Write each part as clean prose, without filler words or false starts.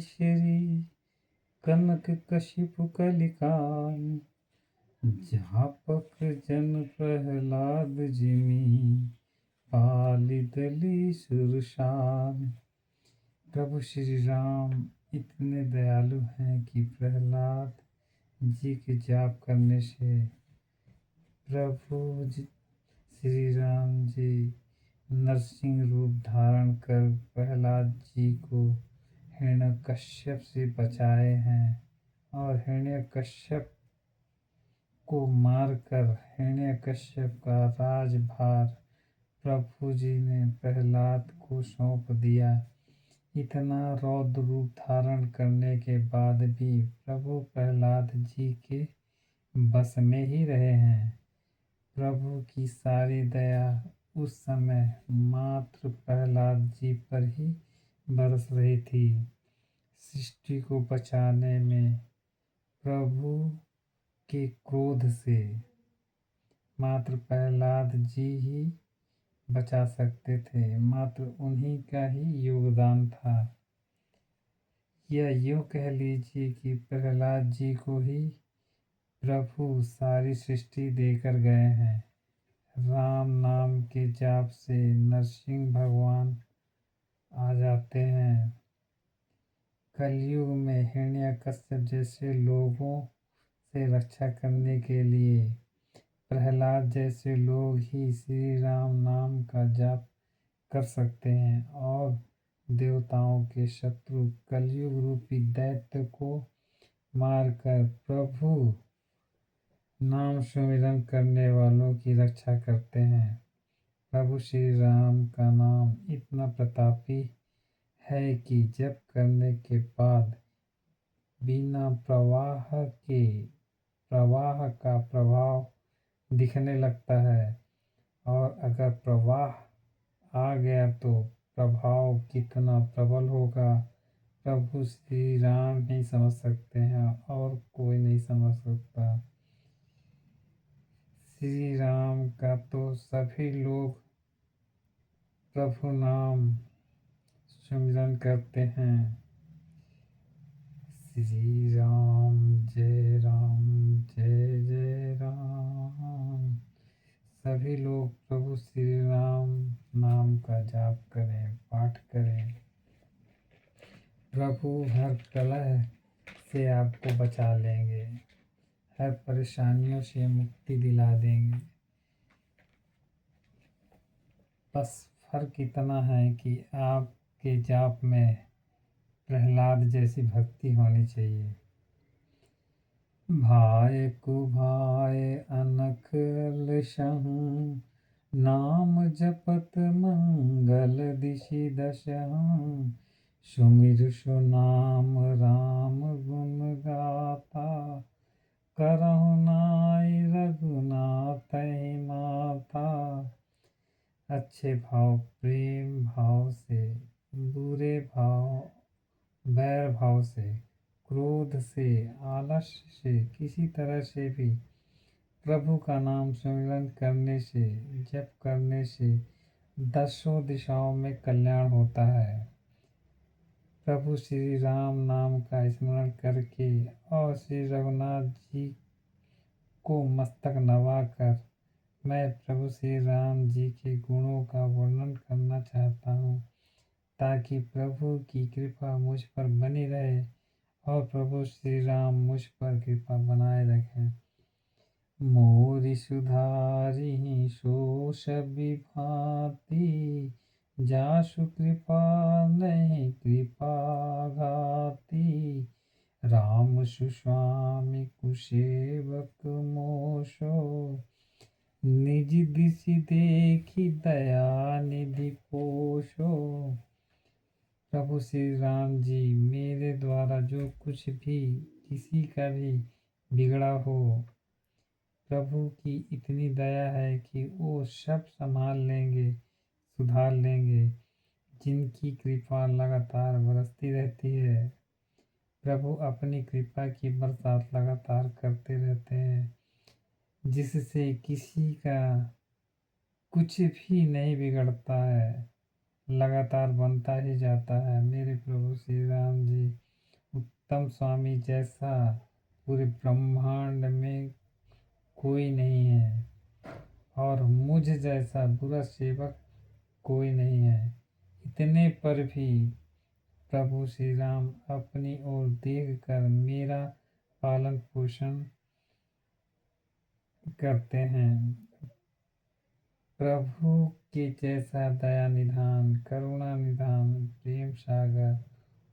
श्री कनक कशिपु कलिकाल। झापक जन प्रहलाद जिमि पालिदली सुरशाल। प्रभु श्री राम इतने दयालु हैं कि प्रहलाद जी के जाप करने से श्री राम जी नरसिंह रूप धारण कर प्रहलाद जी को हिरण्यकश्यप से बचाए हैं और हिरण्यकश्यप को मारकर हिरण्यकश्यप का राजभार प्रभु जी ने प्रहलाद को सौंप दिया। इतना रौद्र रूप धारण करने के बाद भी प्रभु प्रहलाद जी के बस में ही रहे हैं। प्रभु की सारी दया उस समय मात्र प्रहलाद जी पर ही बरस रही थी। सृष्टि को बचाने में प्रभु के क्रोध से मात्र प्रहलाद जी ही बचा सकते थे, मात्र उन्हीं का ही योगदान था। या यूँ कह लीजिए कि प्रहलाद जी को ही प्रभु सारी सृष्टि देकर गए हैं। राम नाम के जाप से नरसिंह भगवान आ जाते हैं। कलयुग में हिरण्यकश्यप जैसे लोगों से रक्षा करने के लिए प्रहलाद जैसे लोग ही श्री राम नाम का जाप कर सकते हैं और देवताओं के शत्रु कलयुग रूपी दैत्य को मारकर प्रभु नाम सुमिरन करने वालों की रक्षा करते हैं। प्रभु श्री राम का नाम इतना प्रतापी है कि जप करने के बाद बिना प्रवाह का प्रभाव दिखने लगता है और अगर प्रवाह आ गया तो प्रभाव कितना प्रबल होगा प्रभु श्री राम ही समझ सकते हैं और कोई नहीं समझ सकता। श्री राम का तो सभी लोग प्रभु नाम सुमिरन करते हैं। श्री राम जय जय राम। सभी लोग प्रभु श्री राम नाम का जाप करें, पाठ करें। प्रभु हर कलह से आपको बचा लेंगे, हर परेशानियों से मुक्ति दिला देंगे। बस फर्क इतना है कि आपके जाप में प्रहलाद जैसी भक्ति होनी चाहिए। भाय कुभाय अनख लसहु, नाम जपत मंगल दिशि दशहु। सुमिर सुनाम राम गुण गाता, करहु नाई रघुनाथ माता। अच्छे भाव, प्रेम भाव से, बुरे भाव, बैर भाव से, क्रोध से, आलस्य से, किसी तरह से भी प्रभु का नाम सुमिरन करने से, जप करने से दसों दिशाओं में कल्याण होता है। प्रभु श्री राम नाम का स्मरण करके और श्री रघुनाथ जी को मस्तक नवाकर मैं प्रभु श्री राम जी के गुणों का वर्णन करना चाहता हूँ, ताकि प्रभु की कृपा मुझ पर बनी रहे और प्रभु श्री राम मुझ पर कृपा बनाए रखें। मोरि सुधारि शोष विभाति, जासु कृपा नहीं कृपा घाति। राम सुस्वामी कुसेवक मोसो, निज दिशि देखी दया निधि पोषो। प्रभु श्री राम जी मेरे द्वारा जो कुछ भी किसी का भी बिगड़ा हो, प्रभु की इतनी दया है कि वो सब संभाल लेंगे, सुधार लेंगे। जिनकी कृपा लगातार बरसती रहती है, प्रभु अपनी कृपा की बरसात लगातार करते रहते हैं, जिससे किसी का कुछ भी नहीं बिगड़ता है, लगातार बनता ही जाता है। मेरे प्रभु श्री राम जी उत्तम स्वामी जैसा पूरे ब्रह्मांड में कोई नहीं है, और मुझ जैसा बुरा सेवक कोई नहीं है। इतने पर भी प्रभु श्री राम अपनी ओर देख कर मेरा पालन पोषण करते हैं। प्रभु के जैसा दया निधान, करुणा निधान, प्रेम सागर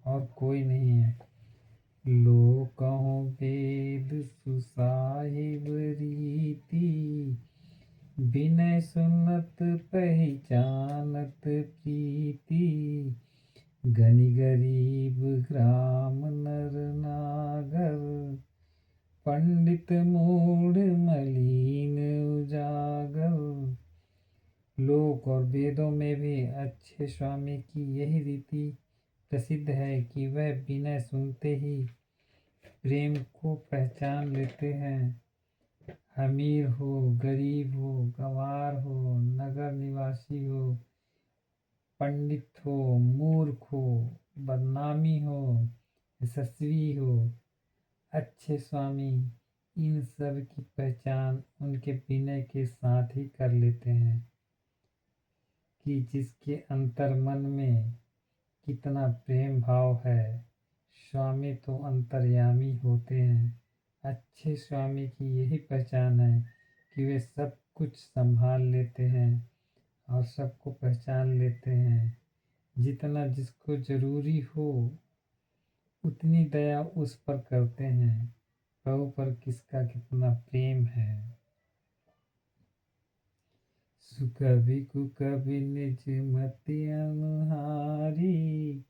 और कोई नहीं है। लो कहो वेद सुसाहिब रीति, विनय सुनत पहचानत प्रीति। गनि गरीब ग्राम नर नागर, पंडित मूढ़ मलीन उजागर। लोक और वेदों में भी अच्छे स्वामी की यही रीति प्रसिद्ध है कि वह विनय सुनते ही प्रेम को पहचान लेते हैं। अमीर हो, गरीब हो, गंवार हो, नगर निवासी हो, पंडित हो, मूर्ख हो, बदनामी हो, यशस्वी हो, अच्छे स्वामी इन सब की पहचान उनके विनय के साथ ही कर लेते हैं कि जिसके अंतर मन में कितना प्रेम भाव है। स्वामी तो अंतर्यामी होते हैं। अच्छे स्वामी की यही पहचान है कि वे सब कुछ संभाल लेते हैं और सबको पहचान लेते हैं। जितना जिसको जरूरी हो उतनी दया उस पर करते हैं। प्रभु पर किसका कितना प्रेम है। सुकवि कुकवि निज मति अनुहारी,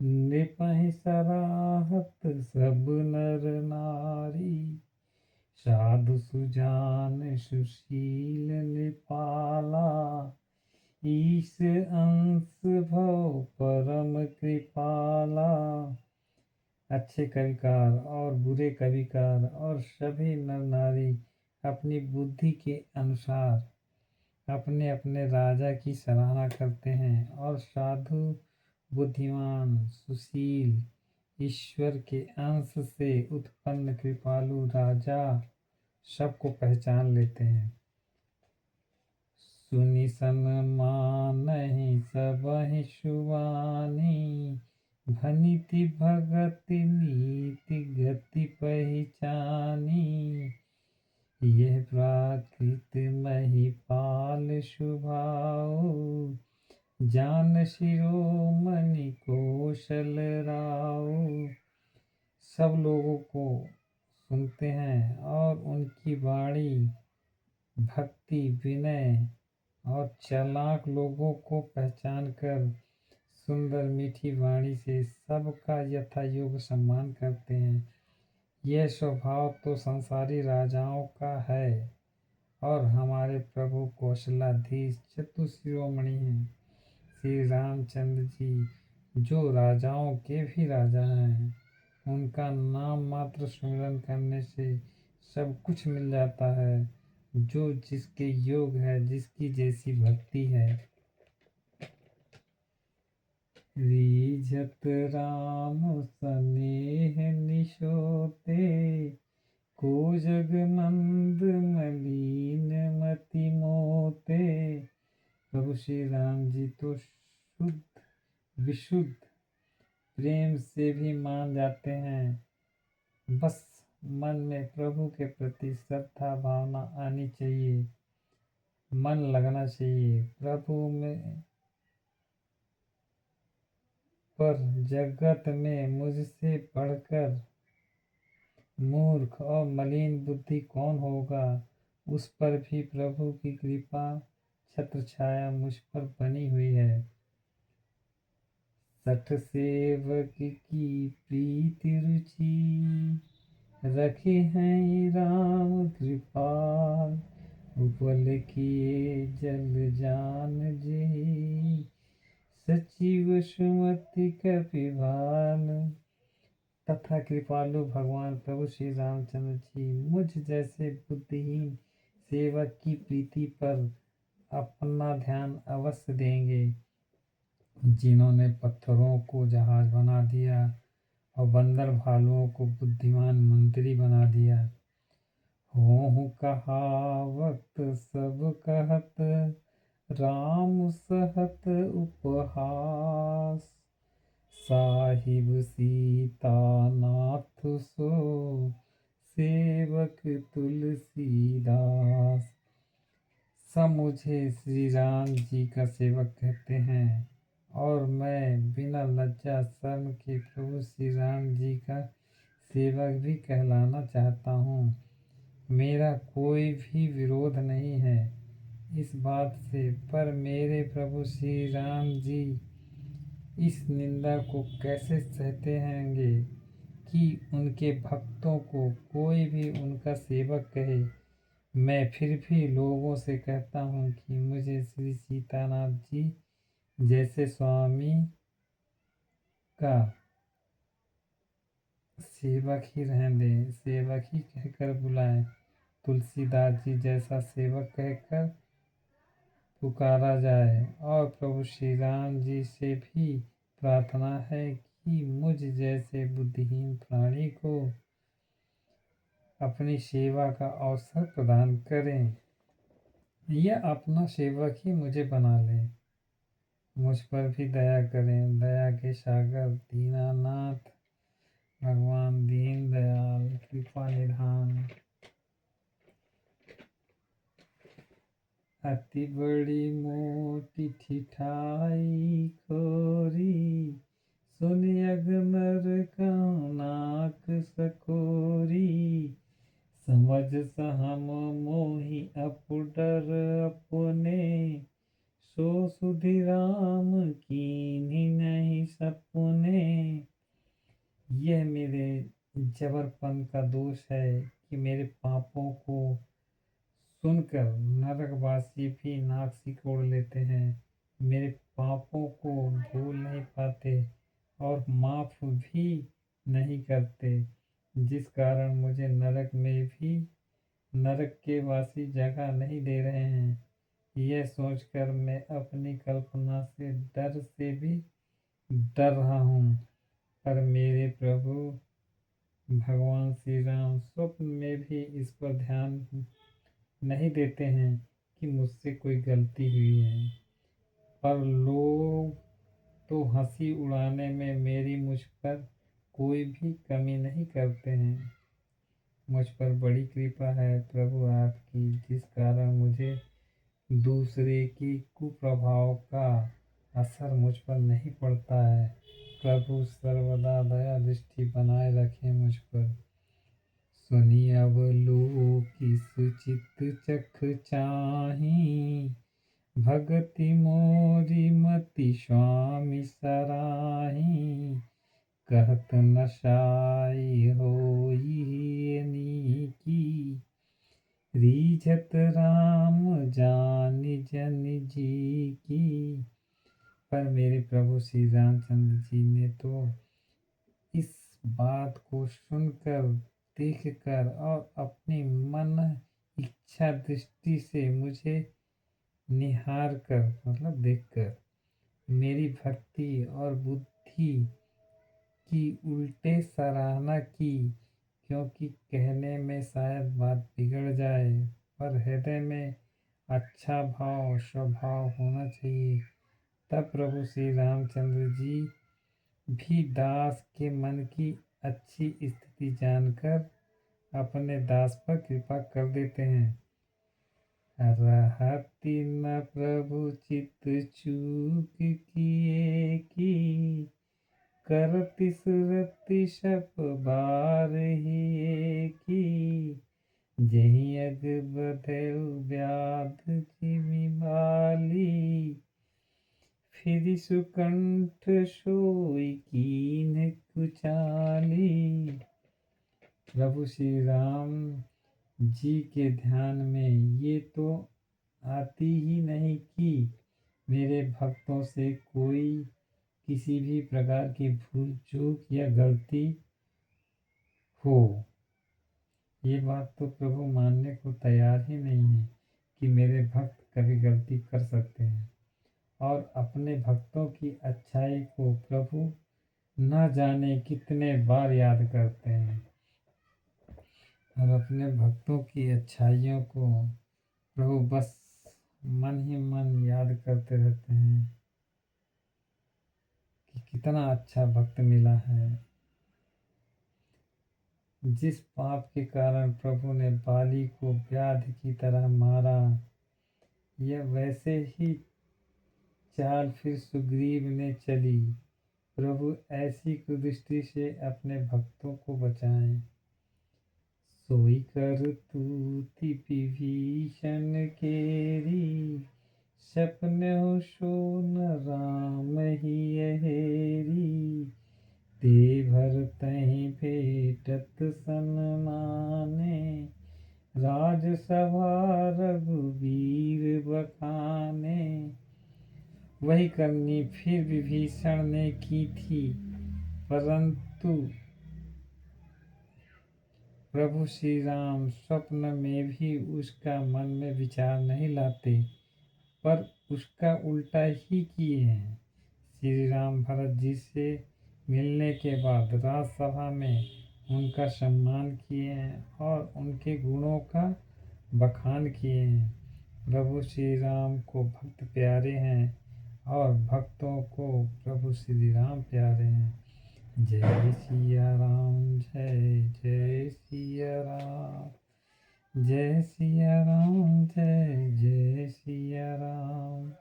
नृपहि सराहत सब नर नारी। साधु सुजान सुशील नृपाला, ईश अंश भव परम कृपाला। अच्छे कविकार और बुरे कविकार और सभी नर नारी अपनी बुद्धि के अनुसार अपने अपने राजा की सराहना करते हैं, और साधु, बुद्धिमान, सुशील, ईश्वर के अंश से उत्पन्न कृपालु राजा सबको पहचान लेते हैं। सुनि सन्मानहि सबहि सुवानी, भनिति भगति नीति गति पहचानी। यह प्राकृत महिपाल शुभाओ, जान शिरोमणि कौशल राओ। सब लोगों को सुनते हैं और उनकी वाणी भक्ति, विनय और चालाक लोगों को पहचान कर सुंदर मीठी वाणी से सबका यथा योग्य सम्मान करते हैं। यह स्वभाव तो संसारी राजाओं का है, और हमारे प्रभु कौशलाधीश चतुशिरोमणि हैं। श्री रामचंद्र जी जो राजाओं के भी राजा हैं, उनका नाम मात्र स्मरण करने से सब कुछ मिल जाता है। जो जिसके योग है, जिसकी जैसी भक्ति है। रीझत राम स्नेह निशोते, को जग मंद मलीन मति मोते। प्रभु श्री राम जी तो शुद्ध विशुद्ध प्रेम से भी मान जाते हैं। बस मन में प्रभु के प्रति श्रद्धा भावना आनी चाहिए, मन लगना चाहिए प्रभु में। पर जगत में मुझसे बढ़कर मूर्ख और मलिन बुद्धि कौन होगा। उस पर भी प्रभु की कृपा छत्र छाया मुझ पर बनी हुई है। सठ सेवक की प्रीति रुचि, रखे हैं राम कृपाल। उपल किए जल जान जी, सचिव सुमति कपिभाल। तथा कृपालु भगवान प्रभु श्री रामचंद्र जी मुझ जैसे बुद्धिहीन सेवक की प्रीति पर अपना ध्यान अवश्य देंगे। जिन्होंने पत्थरों को जहाज बना दिया और बंदर भालुओं को बुद्धिमान मंत्री बना दिया। हों कहावत सब कहत, राम सहत उपहास। साहिब सीतानाथ सो, सेवक तुलसीदास। सब मुझे श्री राम जी का सेवक कहते हैं और मैं बिना लज्जा शर्म के प्रभु श्री राम जी का सेवक भी कहलाना चाहता हूँ। मेरा कोई भी विरोध नहीं है इस बात से, पर मेरे प्रभु श्री राम जी इस निंदा को कैसे सहते हैंगे कि उनके भक्तों को कोई भी उनका सेवक कहे। मैं फिर भी लोगों से कहता हूँ कि मुझे श्री सीतानाथ जी जैसे स्वामी का सेवक ही रहने दें, सेवक ही कहकर बुलाएं। तुलसीदास जी जैसा सेवक कहकर पुकारा जाए। और प्रभु श्री राम जी से भी प्रार्थना है कि मुझ जैसे बुद्धिहीन प्राणी को अपनी सेवा का अवसर प्रदान करें या अपना सेवक ही मुझे बना लें। मुझ पर भी दया करें। दया के सागर दीनानाथ भगवान दीन दयाल कृपा निधान। अति बड़ी मोटी ठिठाई खोरी, सुनि अगनर कहूँ नाक सकोरी। समझ सहम मोहि अपुडर अपने, सो सुधि राम कीन्ही नहीं सपुने। यह मेरे जबरपन का दोष है कि मेरे पापों को सुनकर नरकवासी भी नाक सिकोड़ लेते हैं, मेरे पापों को भूल नहीं पाते और माफ भी नहीं करते, जिस कारण मुझे नरक में भी नरक के वासी जगह नहीं दे रहे हैं। यह सोचकर मैं अपनी कल्पना से डर से भी डर रहा हूँ। पर मेरे प्रभु भगवान श्री राम स्वप्न में भी इस पर ध्यान नहीं देते हैं कि मुझसे कोई गलती हुई है। पर लोग तो हंसी उड़ाने में मेरी मुझ पर कोई भी कमी नहीं करते हैं। मुझ पर बड़ी कृपा है प्रभु आपकी, जिस कारण मुझे दूसरे की कुप्रभाव का असर मुझ पर नहीं पड़ता है। प्रभु सर्वदा दया दृष्टि बनाए रखें मुझ पर। सुनी अवलोकी सुचित चख चाही, भगति मोरी मति स्वामी सराही। कहत नशाई होई की, रीझत राम जानि जन जी की। पर मेरे प्रभु श्री रामचंद्र जी ने तो इस बात को सुनकर, देखकर और अपनी मन इच्छा दृष्टि से मुझे निहार कर मतलब देखकर मेरी भक्ति और बुद्धि की उल्टे सराहना की, क्योंकि कहने में शायद बात बिगड़ जाए पर हृदय में अच्छा भाव स्वभाव होना चाहिए। तब प्रभु श्री रामचंद्र जी भी दास के मन की अच्छी स्थिति जानकर अपने दास पर कृपा कर देते हैं। रहती न प्रभु चित चूक किए की, करति सुरति शप बार ही की। जही अग बधेउ व्याध जिमि बाली, फिर सुकंठ सोई कीन्ह कुचाली। प्रभु श्री राम जी के ध्यान में ये तो आती ही नहीं कि मेरे भक्तों से कोई किसी भी प्रकार की भूल चूक या गलती हो। ये बात तो प्रभु मानने को तैयार ही नहीं है कि मेरे भक्त कभी गलती कर सकते हैं। और अपने भक्तों की अच्छाई को प्रभु न जाने कितने बार याद करते हैं और अपने भक्तों की अच्छाइयों को प्रभु बस मन ही मन याद करते रहते हैं कि कितना अच्छा भक्त मिला है। जिस पाप के कारण प्रभु ने बाली को व्याध की तरह मारा, यह वैसे ही चाल फिर सुग्रीव ने चली। प्रभु ऐसी कुदृष्टि से अपने भक्तों को बचाएं। सोई कर तूति विभीषण केरी, सपने सो न राम ही हेरी। ते भर तहि भेटत सन्माने, राजसभा रघुबीर बखाने। वही करनी फिर विभीषण ने की थी, परंतु प्रभु श्री राम स्वप्न में भी उसका मन में विचार नहीं लाते, पर उसका उल्टा ही किए हैं। श्री राम भरत जी से मिलने के बाद राजसभा में उनका सम्मान किए हैं और उनके गुणों का बखान किए हैं। प्रभु श्री राम को भक्त प्यारे हैं और भक्तों को प्रभु श्री राम प्यारे हैं। जय सिया राम, जय जय सिया राम, जय सिया राम, जय जय सिया राम।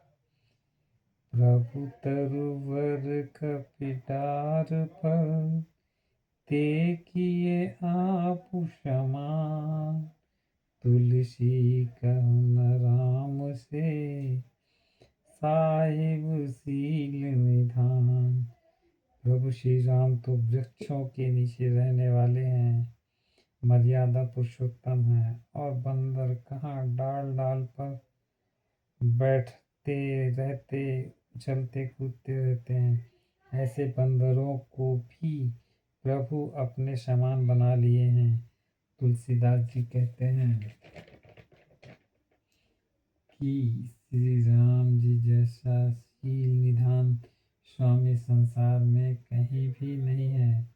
प्रभु तरुवर कपिटार पर, ते किए आप समान। तुलसी कहन राम से, साहिब सील निधान। प्रभु श्री राम तो वृक्षों के नीचे रहने वाले हैं, मर्यादा पुरुषोत्तम हैं, और बंदर कहाँ डाल डाल पर बैठते रहते, चलते कूदते रहते हैं। ऐसे बंदरों को भी प्रभु अपने समान बना लिए हैं। तुलसीदास जी कहते हैं कि श्री राम जी जैसा शील निधान स्वामी संसार में कहीं भी नहीं है।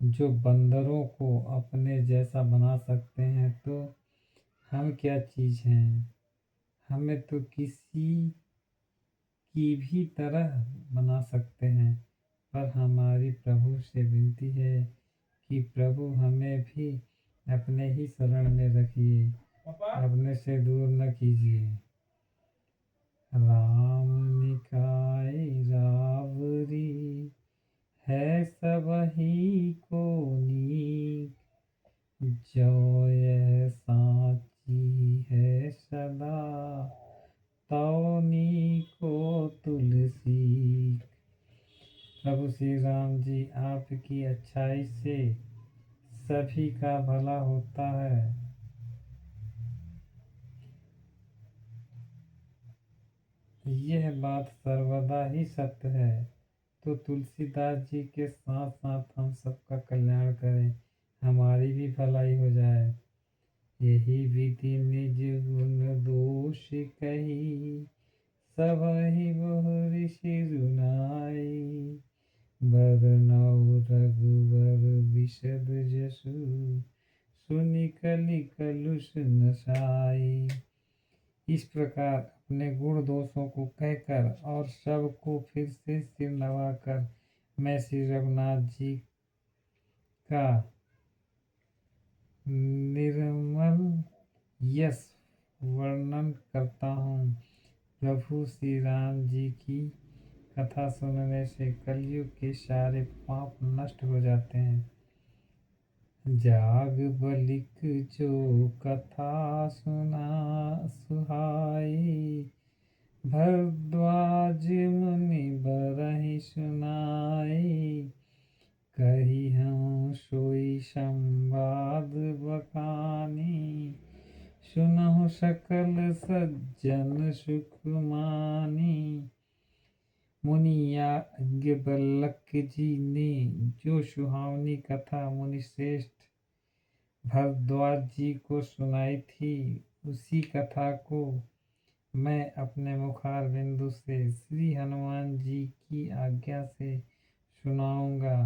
जो बंदरों को अपने जैसा बना सकते हैं, तो हम क्या चीज़ हैं। हमें तो किसी की भी तरह बना सकते हैं, पर हमारी प्रभु से विनती है कि प्रभु हमें भी अपने ही शरण में रखिए, अपने से दूर न कीजिए। राम निकाय रावरी, है सबही को नीक। जो यह साची है सदा, तौनी को तुलसी। प्रभु श्री राम जी आपकी अच्छाई से सभी का भला होता है। यह बात सर्वदा ही सत्य है। तो तुलसीदास जी के साथ साथ हम सबका कल्याण करें, हमारी भी भलाई हो जाए। यही विधि निज गुण दोष कही, सबहि बहुरि सिरुनाई। बरनउँ रघुबर विशद जसु, सुनि कलि कलुष नसाई। इस प्रकार अपने गुण दोषों को कहकर और सबको फिर से सिर नवाकर मैं श्री रघुनाथ जी का निर्मल यश वर्णन करता हूँ। प्रभु श्री राम जी की कथा सुनने से कलयुग के सारे पाप नष्ट हो जाते हैं। जाग बलिक जो कथा सुना सुहाई, भरद्वाज मुनि बरहि सुनाई। कही हम सोई संवाद बखानी, सुनहु सकल सज्जन सुख मानी। मुनि याज्ञवल्क्य जी ने जो सुहावनी कथा मुनि श्रेष्ठ भरद्वाज जी को सुनाई थी, उसी कथा को मैं अपने मुखार बिंदु से श्री हनुमान जी की आज्ञा से सुनाऊंगा।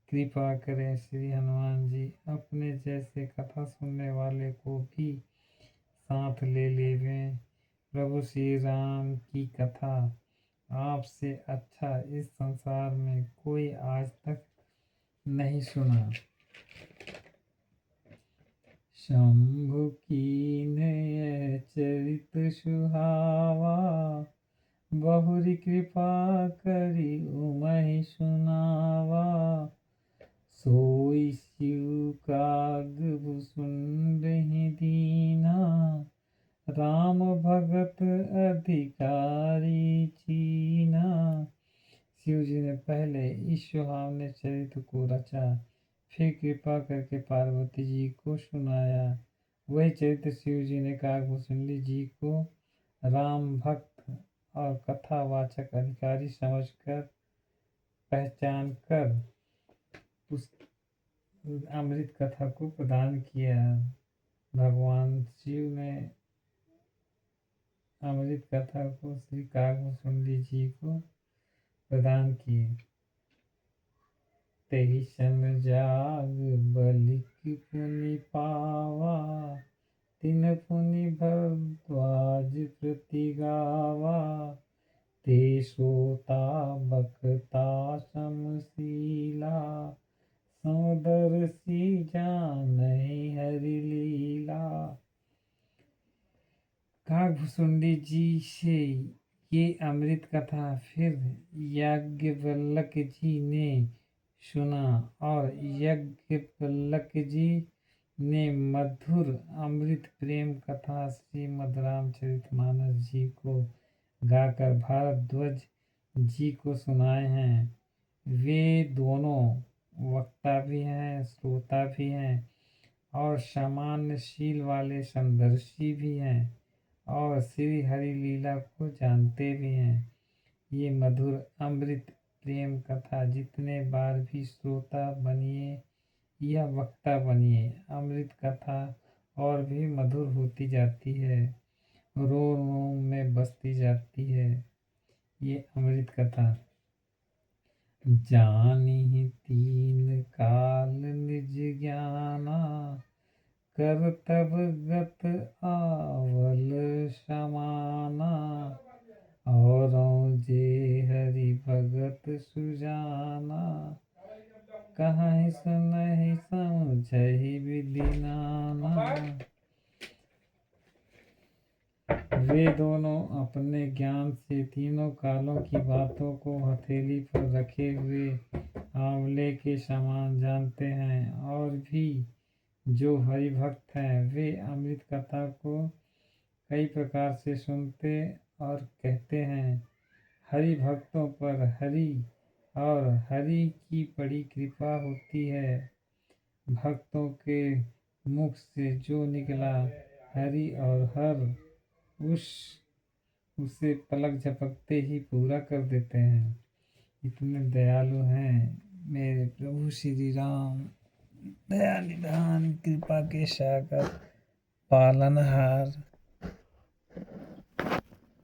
कृपा करें श्री हनुमान जी, अपने जैसे कथा सुनने वाले को भी साथ ले लेवें। प्रभु श्री राम की कथा आपसे अच्छा इस संसार में कोई आज तक नहीं सुना। शंभु कीन्ह चरित सुहावा, बहुरी कृपा करी उमहि सुनावा। सोई शिव काग भुसुंडहि दीना, राम भगत अधिकारी चीना। शिव जी ने पहले इस सुहावने चरित्र को रचा, फिर कृपा करके पार्वती जी को सुनाया। वही चरित्र शिव जी ने काकभूषुंडी जी को राम भक्त और कथावाचक अधिकारी समझकर पहचान कर उस अमृत कथा को प्रदान किया। भगवान शिव ने अमृत कथा को श्री काकभूषुंडी जी को प्रदान किए। तेहि सन जाग बलिक पुनि पावा, तिन पुनि भरद्वाज प्रति गावा। ते सोता बखता समशीला, समदर्शी जानहि हरि लीला। काकभूषुंडी जी से ये अमृत कथा फिर याज्ञवल्क जी ने सुना और याज्ञवल्क जी ने मधुर अमृत प्रेम कथा श्रीमद् रामचरितमानस जी को गाकर भारद्वाज जी को सुनाए हैं। वे दोनों वक्ता भी हैं, श्रोता भी हैं और सामान्य शील वाले समदर्शी भी हैं और श्री हरि लीला को जानते भी हैं। ये मधुर अमृत प्रेम कथा जितने बार भी श्रोता बनिए या वक्ता बनिए, अमृत कथा और भी मधुर होती जाती है, रो रो में बसती जाती है। ये अमृत कथा जानिहि तीन काल निज ज्ञाना, करतब गत आवल समाना। औरों जे हरि भगत सुजाना, कहहि सुनहि समझहि विधि नाना। वे दोनों अपने ज्ञान से तीनों कालों की बातों को हथेली पर रखे हुए आंवले के समान जानते हैं और भी जो हरि भक्त हैं वे अमृत कथा को कई प्रकार से सुनते और कहते हैं। हरि भक्तों पर हरि और हरि की बड़ी कृपा होती है। भक्तों के मुख से जो निकला हरि और हर उसे पलक झपकते ही पूरा कर देते हैं। इतने दयालु हैं मेरे प्रभु श्री राम, दया निधान कृपा के सागर पालनहार।